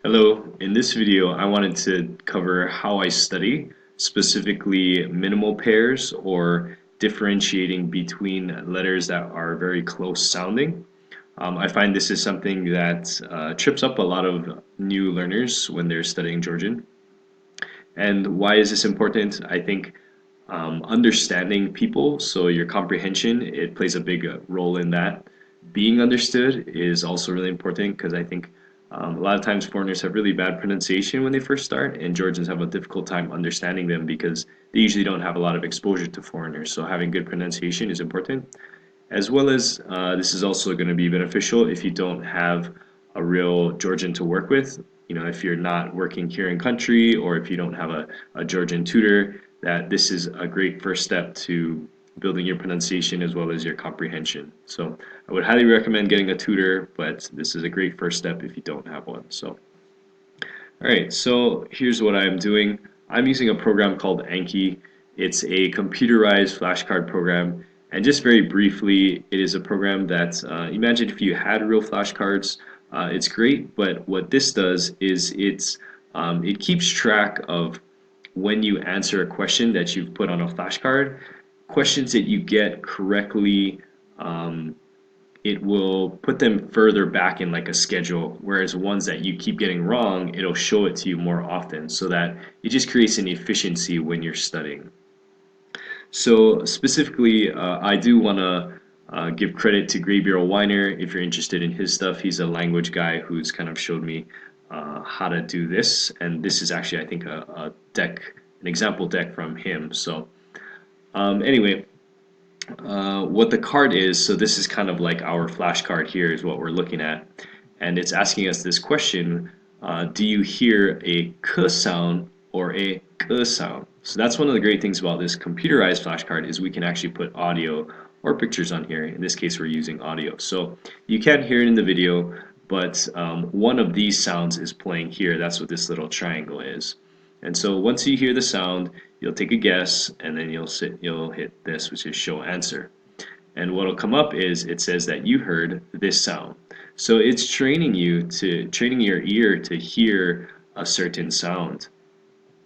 Hello, in this video I wanted to cover how I study, specifically minimal pairs or differentiating between letters that are very close sounding. I find this is something that trips up a lot of new learners when they're studying Georgian. And why is this important? I think understanding people, so your comprehension, it plays a big role in that. Being understood is also really important because I think a lot of times foreigners have really bad pronunciation when they first start, and Georgians have a difficult time understanding them because they usually don't have a lot of exposure to foreigners. So having good pronunciation is important, as well as this is also going to be beneficial if you don't have a real Georgian to work with. You know, if you're not working here in country or if you don't have a Georgian tutor, that this is a great first step to building your pronunciation as well as your comprehension. So I would highly recommend getting a tutor, but this is a great first step if you don't have one. So, all right, so here's what I'm doing. I'm using a program called Anki. It's a computerized flashcard program. And just very briefly, it is a program that, imagine if you had real flashcards, it's great, but what this does is it keeps track of when you answer a question that you've put on a flashcard, questions that you get correctly, um, it will put them further back in like a schedule, whereas ones that you keep getting wrong, it'll show it to you more often so that it just creates an efficiency when you're studying. So specifically, I do want to give credit to Gabriel Wyner if you're interested in his stuff. He's a language guy who's kind of showed me how to do this, and this is actually, I think, a deck, an example deck from him. So anyway, what the card is, so this is kind of like our flashcard here is what we're looking at. And it's asking us this question, do you hear a k sound or a k sound? So that's one of the great things about this computerized flashcard is we can actually put audio or pictures on here. In this case, we're using audio. So you can't hear it in the video, but one of these sounds is playing here. That's what this little triangle is. And so once you hear the sound, you'll take a guess, and then you'll hit this, which is show answer. And what'll come up is it says that you heard this sound. So it's training your ear to hear a certain sound.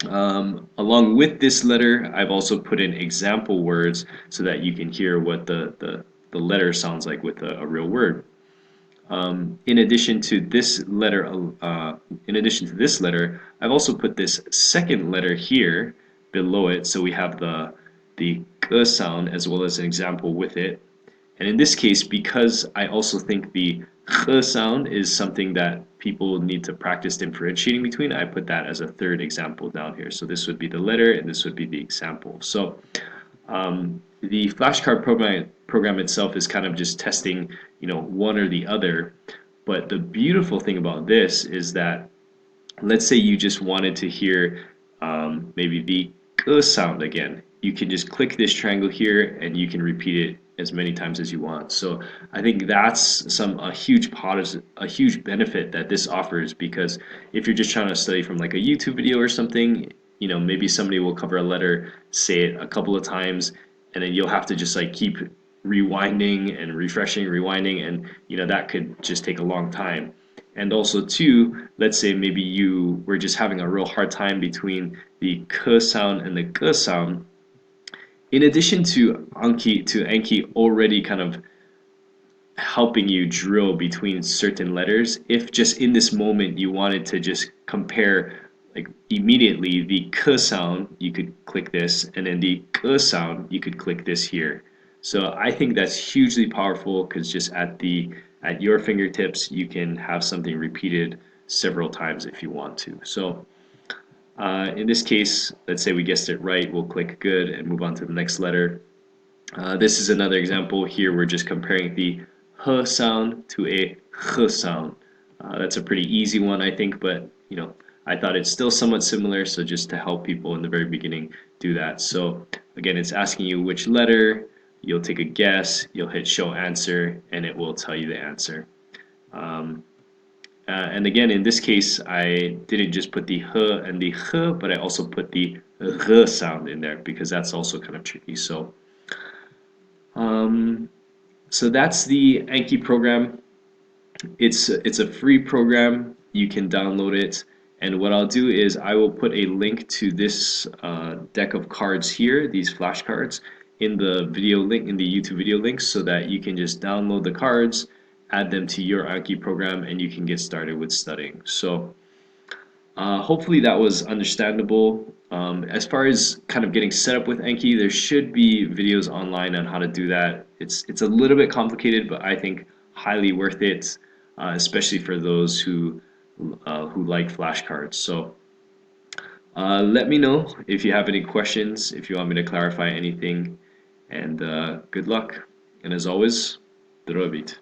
Along with this letter, I've also put in example words so that you can hear what the letter sounds like with a real word. In addition to this letter, I've also put this second letter here below it, so we have the k sound as well as an example with it. And in this case, because I also think the k sound is something that people need to practice differentiating between, I put that as a third example down here. So this would be the letter, and this would be the example. So the flashcard program itself is kind of just testing, you know, one or the other. But the beautiful thing about this is that let's say you just wanted to hear maybe the k sound again. You can just click this triangle here and you can repeat it as many times as you want. So I think that's a huge benefit that this offers, because if you're just trying to study from like a YouTube video or something, you know, maybe somebody will cover a letter, say it a couple of times, and then you'll have to just like keep rewinding and refreshing, rewinding, and you know that could just take a long time. And also too, let's say maybe you were just having a real hard time between the k sound and the g sound. In addition to Anki already kind of helping you drill between certain letters, if just in this moment you wanted to just compare like immediately the k sound, you could click this, and then the g sound, you could click this here. So I think that's hugely powerful because just at your fingertips, you can have something repeated several times if you want to. So in this case, let's say we guessed it right, we'll click good and move on to the next letter. This is another example. Here we're just comparing the h sound to a h sound. That's a pretty easy one, I think, but you know, I thought it's still somewhat similar, so just to help people in the very beginning do that. So again, it's asking you which letter, you'll take a guess, you'll hit show answer, and it will tell you the answer. Um, and again, in this case, I didn't just put the h and the h, but I also put the r sound in there because that's also kind of tricky. Um, so that's the Anki program. It's a free program. you can download it. And what I'll do is I will put a link to this deck of cards here, these flashcards, in the video link, in the YouTube video links, so that you can just download the cards, add them to your Anki program, and you can get started with studying. So hopefully that was understandable. As far as kind of getting set up with Enki, there should be videos online on how to do that. It's a little bit complicated, but I think highly worth it, especially for those who like flashcards. So let me know if you have any questions, if you want me to clarify anything, and good luck. And as always, drobit.